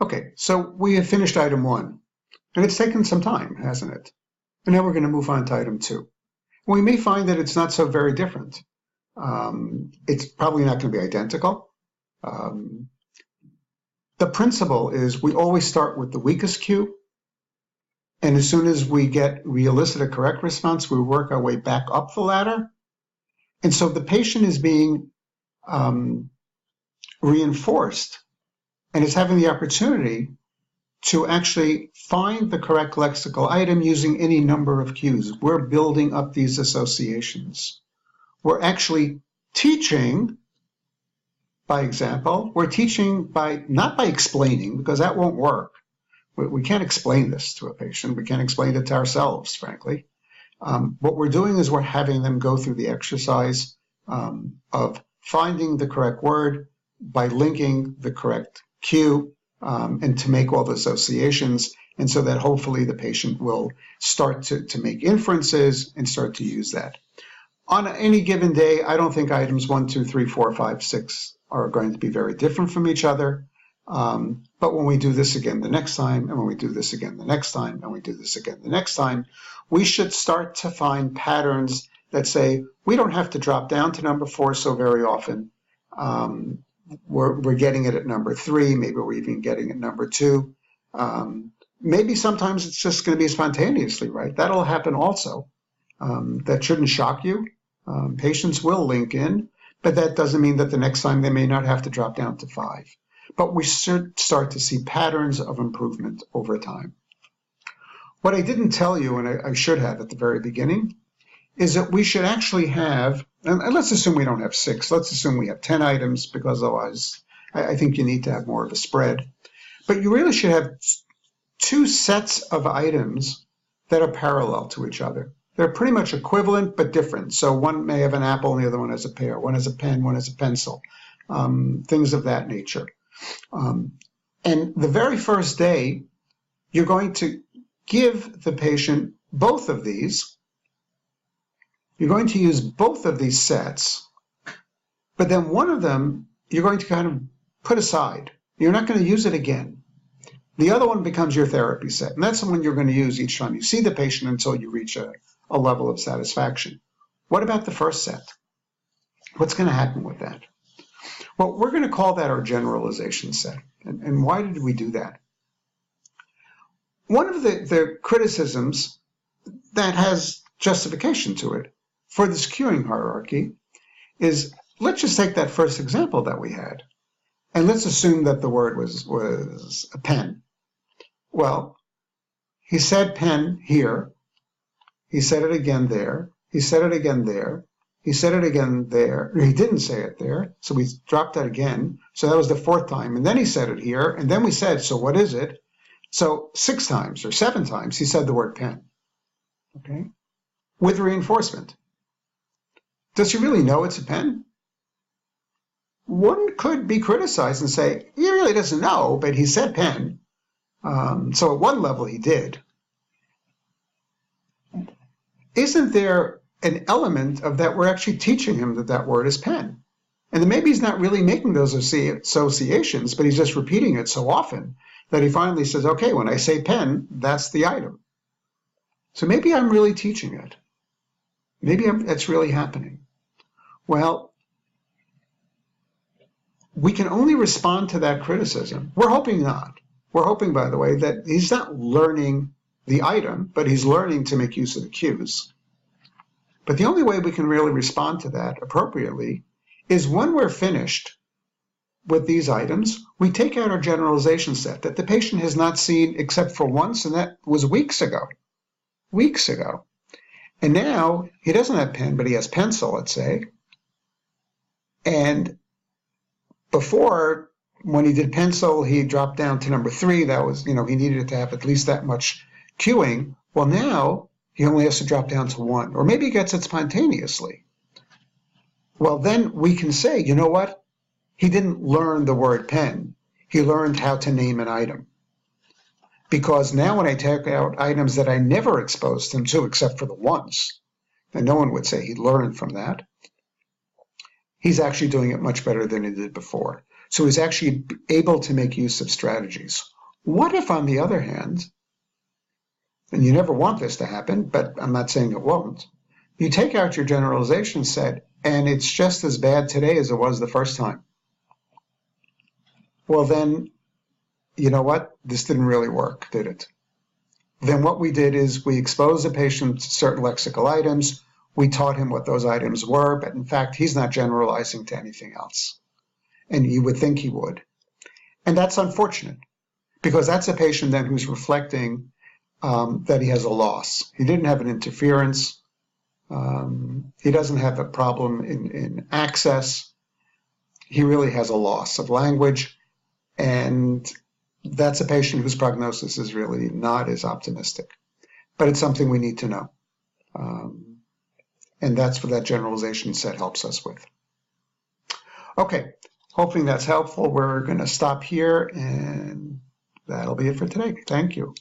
Okay, so we have finished item 1, and it's taken some time, hasn't it? And now we're going to move on to item 2. We may find that it's not so very different. It's probably not going to be identical. Um, the principle is we always start with the weakest cue, and as soon as we elicit a correct response, we work our way back up the ladder. And so the patient is being reinforced and is having the opportunity to actually find the correct lexical item using any number of cues. We're building up these associations. We're actually teaching by example. We're teaching not by explaining, because that won't work. We can't explain this to a patient. We can't explain it to ourselves, frankly. What we're doing is we're having them go through the exercise of finding the correct word by linking the correct cue and to make all the associations, and so that hopefully the patient will start to make inferences and start to use that. On any given day, I don't think items 1, 2, 3, 4, 5, 6 are going to be very different from each other. But when we do this again the next time, and when we do this again the next time, and we do this again the next time, we should start to find patterns that say, we don't have to drop down to number 4 so very often. We're getting it at number 3, maybe we're even getting it at number 2. Maybe sometimes it's just going to be spontaneously, right? That'll happen also. That shouldn't shock you. Patients will link in, but that doesn't mean that the next time they may not have to drop down to 5. But we should start to see patterns of improvement over time. What I didn't tell you, and I should have at the very beginning, is that we should actually have, and let's assume we don't have 6, let's assume we have 10 items, because otherwise I think you need to have more of a spread. But you really should have 2 sets of items that are parallel to each other. They're pretty much equivalent but different. So one may have an apple and the other one has a pear. One has a pen, one has a pencil, things of that nature. And the very first day, you're going to give the patient both of these. You're going to use both of these sets, but then one of them you're going to kind of put aside. You're not going to use it again. The other one becomes your therapy set, and that's the one you're going to use each time you see the patient until you reach a level of satisfaction. What about the first set? What's going to happen with that? Well, we're going to call that our generalization set. And why did we do that? One of the criticisms that has justification to it for this cueing hierarchy is, let's just take that first example that we had, and let's assume that the word was a pen. Well, he said pen here. He said it again there. He said it again there. He said it again there. He didn't say it there, so we dropped that again. So that was the 4th time. And then he said it here. And then we said, so what is it? So 6 times or 7 times he said the word pen, okay, with reinforcement. Does he really know it's a pen? One could be criticized and say, he really doesn't know, but he said pen. So at one level he did. Isn't there an element of that we're actually teaching him that that word is pen? And then maybe he's not really making those associations, but he's just repeating it so often that he finally says, okay, when I say pen, that's the item. So maybe I'm really teaching it. Maybe it's really happening. Well, we can only respond to that criticism. We're hoping not. We're hoping, by the way, that he's not learning the item, but he's learning to make use of the cues. But the only way we can really respond to that appropriately is when we're finished with these items, we take out our generalization set that the patient has not seen except for once, and that was weeks ago. Weeks ago. And now he doesn't have pen, but he has pencil, let's say. And before, when he did pencil, he dropped down to number 3. That was, he needed to have at least that much cueing. Well, now he only has to drop down to 1, or maybe he gets it spontaneously. Well, then we can say, you know what? He didn't learn the word pen. He learned how to name an item. Because now when I take out items that I never exposed him to except for the once, and no one would say he learned from that, he's actually doing it much better than he did before. So he's actually able to make use of strategies. What if, on the other hand, and you never want this to happen, but I'm not saying it won't, you take out your generalization set and it's just as bad today as it was the first time? Well, then, you know what? This didn't really work, did it? Then what we did is we exposed the patient to certain lexical items. We taught him what those items were, but in fact, he's not generalizing to anything else. And you would think he would. And that's unfortunate, because that's a patient then who's reflecting that he has a loss. He didn't have an interference. He doesn't have a problem in access. He really has a loss of language. And that's a patient whose prognosis is really not as optimistic. But it's something we need to know. And that's what that generalization set helps us with. Okay, hoping that's helpful. We're going to stop here, and that'll be it for today. Thank you.